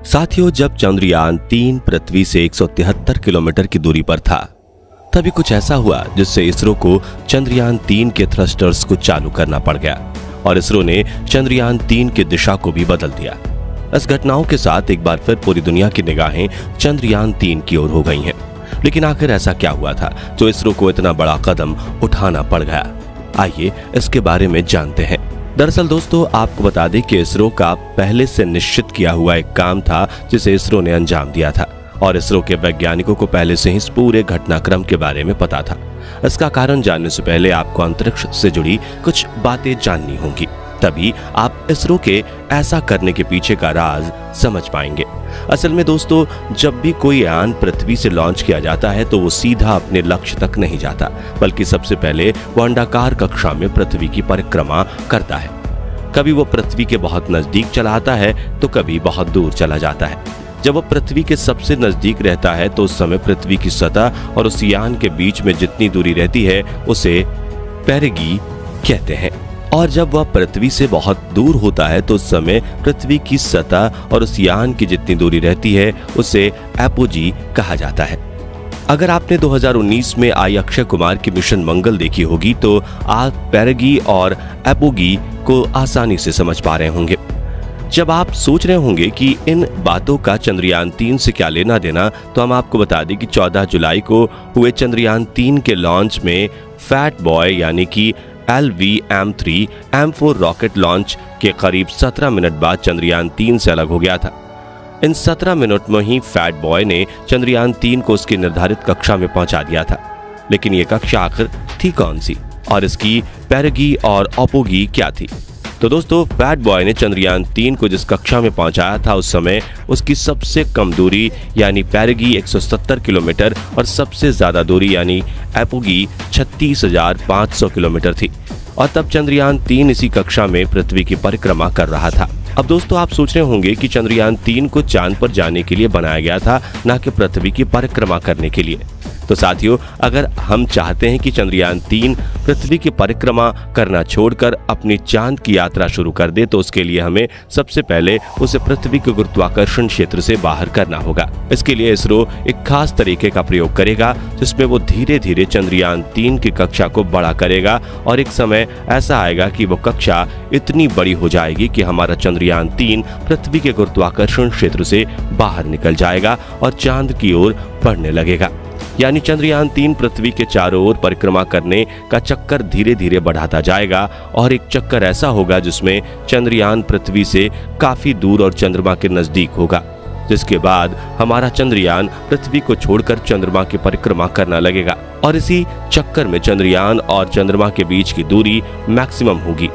साथियों, जब चंद्रयान 3 पृथ्वी से 173 किलोमीटर की दूरी पर था, तभी कुछ ऐसा हुआ जिससे इसरो को चंद्रयान 3 के थ्रस्टर्स को चालू करना पड़ गया और इसरो ने चंद्रयान 3 की दिशा को भी बदल दिया। इस घटनाओं के साथ एक बार फिर पूरी दुनिया की निगाहें चंद्रयान 3 की ओर हो गई हैं। लेकिन आखिर ऐसा क्या हुआ था जो इसरो को इतना बड़ा कदम उठाना पड़ गया? आइए इसके बारे में जानते हैं। दरअसल दोस्तों, आपको बता दें कि इसरो का पहले से निश्चित किया हुआ एक काम था जिसे इसरो ने अंजाम दिया था और इसरो के वैज्ञानिकों को पहले से ही इस पूरे घटनाक्रम के बारे में पता था। इसका कारण जानने से पहले आपको अंतरिक्ष से जुड़ी कुछ बातें जाननी होंगी, तभी आप इसरो के ऐसा करने के पीछे का राज समझ पाएंगे। असल में दोस्तों, जब भी कोई यान पृथ्वी से लॉन्च किया जाता है तो वो सीधा अपने लक्ष्य तक नहीं जाता, बल्कि सबसे पहले वो अंडाकार कक्षा में पृथ्वी की परिक्रमा करता है। कभी वो पृथ्वी के बहुत नजदीक चला आता है तो कभी बहुत दूर चला जाता है। जब वो पृथ्वी के सबसे नजदीक रहता है तो उस समय पृथ्वी की सतह और उस यान के बीच में जितनी दूरी रहती है उसे पेरिगी कहते हैं, और जब वह पृथ्वी से बहुत दूर होता है तो उस समय पृथ्वी की सतह और उस यान की जितनी दूरी रहती है उसे एपोजी कहा जाता है। अगर आपने 2019 में आई अक्षय कुमार की मिशन मंगल देखी होगी तो आप पेरिगी और एपोगी को आसानी से समझ पा रहे होंगे। जब आप सोच रहे होंगे कि इन बातों का चंद्रयान 3 से क्या लेना देना, तो हम आपको बता दें कि 14 जुलाई को हुए चंद्रयान 3 के लॉन्च में फैट बॉय यानी कि LVM-3 M4 रॉकेट लॉन्च के करीब 17 मिनट बाद चंद्रयान 3 से अलग हो गया था। इन 17 मिनट में ही फैट बॉय ने चंद्रयान 3 को उसकी निर्धारित कक्षा में पहुंचा दिया था। लेकिन ये कक्षा आखिर थी कौन सी और इसकी पेरिगी और एपोगी क्या थी? तो दोस्तों, फैट बॉय ने चंद्रयान 3 को जिस कक्षा में पहुंचाया था उस समय उसकी सबसे कम दूरी यानी पेरिगी 170 किलोमीटर और सबसे ज्यादा दूरी यानी एपोगी 36,500 किलोमीटर थी, और तब चंद्रयान 3 इसी कक्षा में पृथ्वी की परिक्रमा कर रहा था। अब दोस्तों, आप सोच रहे होंगे कि चंद्रयान 3 को चांद पर जाने के लिए बनाया गया था, न कि पृथ्वी की परिक्रमा करने के लिए। तो साथियों, अगर हम चाहते हैं कि चंद्रयान 3 पृथ्वी की परिक्रमा करना छोड़कर अपनी चांद की यात्रा शुरू कर दे, तो उसके लिए हमें सबसे पहले उसे पृथ्वी के गुरुत्वाकर्षण क्षेत्र से बाहर करना होगा। इसके लिए इसरो एक खास तरीके का प्रयोग करेगा जिसमें वो धीरे धीरे चंद्रयान 3 की कक्षा को बड़ा करेगा और एक समय ऐसा आएगा कि वो कक्षा इतनी बड़ी हो जाएगी कि हमारा चंद्रयान 3 पृथ्वी के गुरुत्वाकर्षण क्षेत्र से बाहर निकल जाएगा और चांद की ओर बढ़ने लगेगा। यानी चंद्रयान 3 पृथ्वी के चारों ओर परिक्रमा करने का चक्कर धीरे धीरे बढ़ाता जाएगा और एक चक्कर ऐसा होगा जिसमें चंद्रयान पृथ्वी से काफी दूर और चंद्रमा के नजदीक होगा, जिसके बाद हमारा चंद्रयान पृथ्वी को छोड़कर चंद्रमा की परिक्रमा करना लगेगा और इसी चक्कर में चंद्रयान और चंद्रमा के बीच की दूरी मैक्सिमम होगी,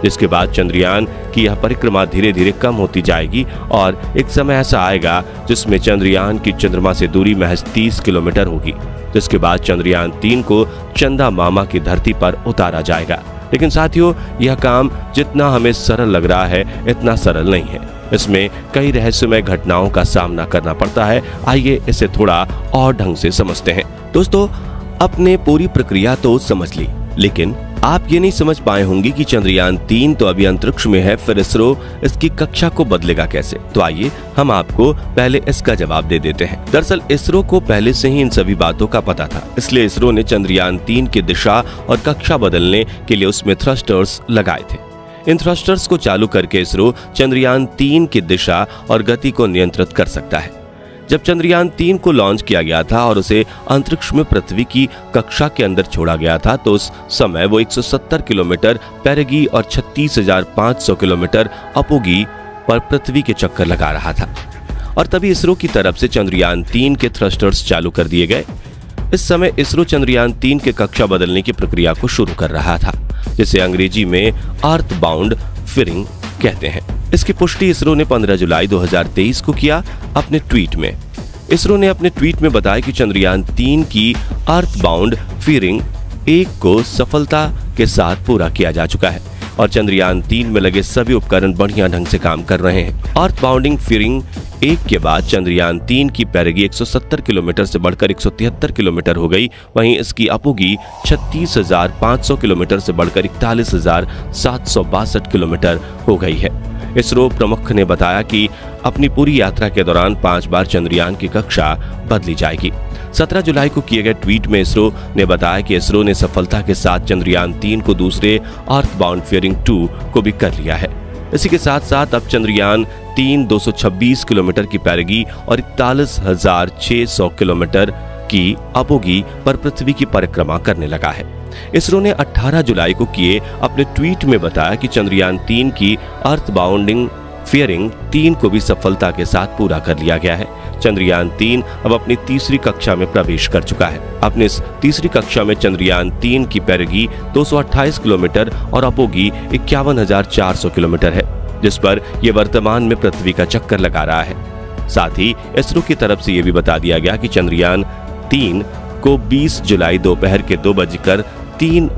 जिसके बाद चंद्रयान की यह परिक्रमा धीरे धीरे कम होती जाएगी और एक समय ऐसा आएगा जिसमें चंद्रयान की चंद्रमा से दूरी महज 30 किलोमीटर होगी, जिसके बाद चंद्रयान 3 को चंदा मामा की धरती पर उतारा जाएगा। लेकिन साथियों, यह काम जितना हमें सरल लग रहा है इतना सरल नहीं है। इसमें कई रहस्यमय घटनाओं का सामना करना पड़ता है। आइए इसे थोड़ा और ढंग से समझते हैं। दोस्तों, अपने पूरी प्रक्रिया तो समझ ली, लेकिन आप ये नहीं समझ पाए होंगे कि चंद्रयान 3 तो अभी अंतरिक्ष में है, फिर इसरो इसकी कक्षा को बदलेगा कैसे? तो आइए हम आपको पहले इसका जवाब दे देते हैं। दरअसल इसरो को पहले से ही इन सभी बातों का पता था, इसलिए इसरो ने चंद्रयान 3 की दिशा और कक्षा बदलने के लिए उसमें थ्रस्टर्स लगाए थे। इन थ्रस्टर्स को चालू करके इसरो चंद्रयान 3 की दिशा और गति को नियंत्रित कर सकता है। जब चंद्रयान 3 को लॉन्च किया गया था और उसे अंतरिक्ष में पृथ्वी की कक्षा के अंदर छोड़ा गया था तो उस समय वो 170 किलोमीटर पेरिगी और 36,500 किलोमीटर एपोगी पर पृथ्वी के चक्कर लगा रहा था, और तभी इसरो की तरफ से चंद्रयान 3 के थ्रस्टर्स चालू कर दिए गए। इस समय इसरो चंद्रयान 3 के कक्षा बदलने की प्रक्रिया को शुरू कर रहा था, जिसे अंग्रेजी में अर्थ बाउंड फिरिंग कहते हैं। इसकी पुष्टि इसरो ने 15 जुलाई 2023 को किया अपने ट्वीट में। इसरो ने अपने ट्वीट में बताया कि चंद्रयान 3 की अर्थ बाउंड फिरिंग 1 को सफलता के साथ पूरा किया जा चुका है और चंद्रयान 3 में लगे सभी उपकरण बढ़िया ढंग से काम कर रहे हैं। अर्थ बाउंडिंग फिरिंग 1 के बाद चंद्रयान 3 की पेरिगी 170 किलोमीटर से बढ़कर 173 किलोमीटर हो गई, वहीं इसकी एपोगी 36,500 किलोमीटर से बढ़कर 41,762 किलोमीटर हो गई है। इसरो प्रमुख ने बताया कि अपनी पूरी यात्रा के दौरान 5 बार चंद्रयान की कक्षा बदली जाएगी। 17 जुलाई को किए गए ट्वीट में इसरो ने बताया कि इसरो ने सफलता के साथ चंद्रयान 3 को दूसरे अर्थबाउंड फेयरिंग 2 को भी कर लिया है। इसी के साथ साथ अब चंद्रयान 3 226 किलोमीटर की पैरगी और 41,600 किलोमीटर की अपोगी पर पृथ्वी की परिक्रमा करने लगा है। इसरो ने 18 जुलाई को किए अपने ट्वीट में बताया कि चंद्रयान 3 की अर्थबाउंडिंग फेयरिंग 3 को भी सफलता के साथ पूरा कर लिया गया है। चंद्रयान 3 अब अपनी तीसरी कक्षा में प्रवेश कर चुका है। अपनी इस तीसरी कक्षा में चंद्रयान 3 की पैरगी 228 किलोमीटर और अपोगी 51,400 किलोमीटर है, जिस पर यह वर्तमान में पृथ्वी का चक्कर लगा रहा है। साथ ही इसरो की तरफ से यह भी बता दिया गया कि चंद्रयान 3 को 20 जुलाई दोपहर के 2:03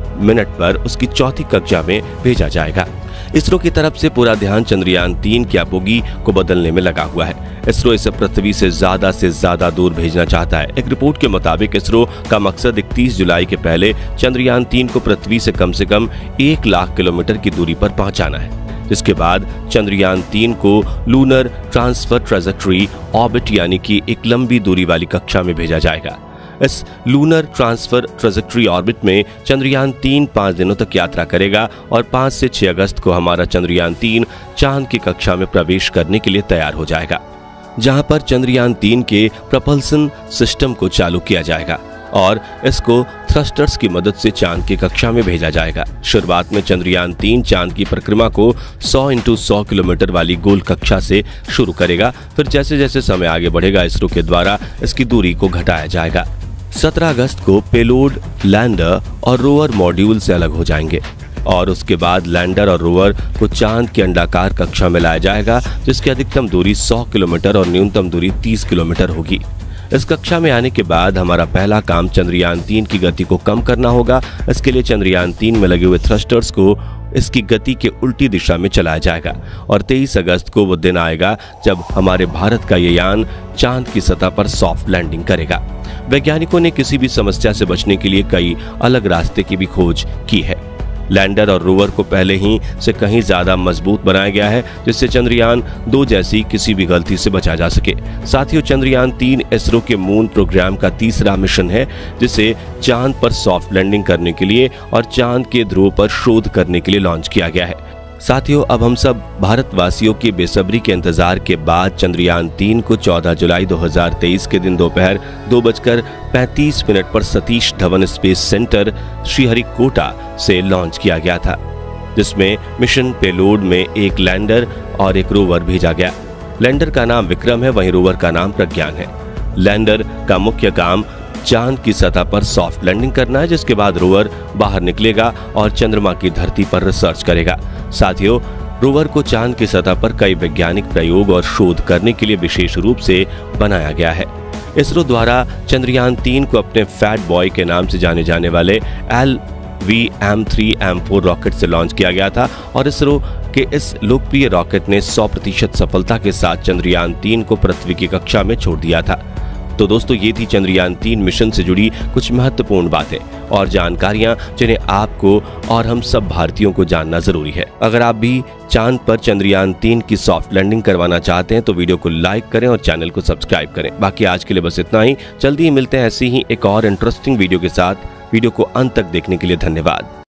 पर उसकी चौथी कक्षा में भेजा जाएगा। इसरो की तरफ से पूरा ध्यान चंद्रयान 3 की अपोगी को बदलने में लगा हुआ है। इसरो इसे पृथ्वी से ज्यादा दूर भेजना चाहता है। एक रिपोर्ट के मुताबिक इसरो का मकसद 31 जुलाई के पहले चंद्रयान 3 को पृथ्वी से कम 1 लाख किलोमीटर की दूरी पर पहुंचाना है, जिसके बाद चंद्रयान 3 को लूनर ट्रांसफर ट्रेजेक्टरी ऑर्बिट यानी कि एक लंबी दूरी वाली कक्षा में भेजा जाएगा। इस लूनर ट्रांसफर ट्रेजेक्टरी ऑर्बिट में चंद्रयान 3 5 दिनों तक यात्रा करेगा और 5 से 6 अगस्त को हमारा चंद्रयान 3 चांद की कक्षा में प्रवेश करने के लिए तैयार हो जाएगा, जहां पर चंद्रयान 3 के प्रपल्सन सिस्टम को चालू किया जाएगा और इसको थ्रस्टर्स की मदद से चांद की कक्षा में भेजा जाएगा। शुरुआत में चंद्रयान 3 चांद की परिक्रमा को 100 × 100 किलोमीटर वाली गोल कक्षा से शुरू करेगा। फिर जैसे जैसे समय आगे बढ़ेगा इसरो के द्वारा इसकी दूरी को घटाया जाएगा। 17 अगस्त को पेलोड, लैंडर और रोवर मॉड्यूल से अलग हो जाएंगे और उसके बाद लैंडर और रोवर को चांद की अंडाकार कक्षा में लाया जाएगा, जिसकी अधिकतम दूरी 100 किलोमीटर और न्यूनतम दूरी 30 किलोमीटर होगी। इस कक्षा में आने के बाद हमारा पहला काम चंद्रयान 3 की गति को कम करना होगा। इसके लिए चंद्रयान 3 में लगे हुए थ्रस्टर्स को इसकी गति के उल्टी दिशा में चलाया जाएगा और 23 अगस्त को वो दिन आएगा जब हमारे भारत का ये यान चांद की सतह पर सॉफ्ट लैंडिंग करेगा। वैज्ञानिकों ने किसी भी समस्या से बचने के लिए कई अलग रास्ते की भी खोज की है। लैंडर और रोवर को पहले ही से कहीं ज्यादा मजबूत बनाया गया है, जिससे चंद्रयान 2 जैसी किसी भी गलती से बचा जा सके। साथियों, चंद्रयान 3 इसरो के मून प्रोग्राम का तीसरा मिशन है, जिसे चांद पर सॉफ्ट लैंडिंग करने के लिए और चांद के ध्रुव पर शोध करने के लिए लॉन्च किया गया है। साथियों, अब हम सब भारतवासियों के बेसब्री के इंतजार के बाद चंद्रयान 3 को 14 जुलाई 2023 के दिन दोपहर 2:35 पर सतीश धवन स्पेस सेंटर श्रीहरिकोटा से लॉन्च किया गया था, जिसमें मिशन पेलोड में एक लैंडर और एक रोवर भेजा गया। लैंडर का नाम विक्रम है, वहीं रोवर का नाम प्रज्ञान है। लैंडर का मुख्य काम चांद की सतह पर सॉफ्ट लैंडिंग करना है, जिसके बाद रोवर बाहर निकलेगा और चंद्रमा की धरती पर रिसर्च करेगा। साथियों, रोवर को चांद की सतह पर कई वैज्ञानिक प्रयोग और शोध करने के लिए विशेष रूप से बनाया गया है। इसरो द्वारा चंद्रयान 3 को अपने फैट बॉय के नाम से जाने जाने वाले LVM-3M4 रॉकेट से लॉन्च किया गया था और इसरो के इस लोकप्रिय रॉकेट ने 100% सफलता के साथ चंद्रयान 3 को पृथ्वी की कक्षा में छोड़ दिया था। तो दोस्तों, ये थी चंद्रयान 3 मिशन से जुड़ी कुछ महत्वपूर्ण बातें और जानकारियां जिन्हें आपको और हम सब भारतीयों को जानना जरूरी है। अगर आप भी चांद पर चंद्रयान 3 की सॉफ्ट लैंडिंग करवाना चाहते हैं तो वीडियो को लाइक करें और चैनल को सब्सक्राइब करें। बाकी आज के लिए बस इतना ही। जल्दी ही मिलते हैं ऐसी ही एक और इंटरेस्टिंग वीडियो के साथ। वीडियो को अंत तक देखने के लिए धन्यवाद।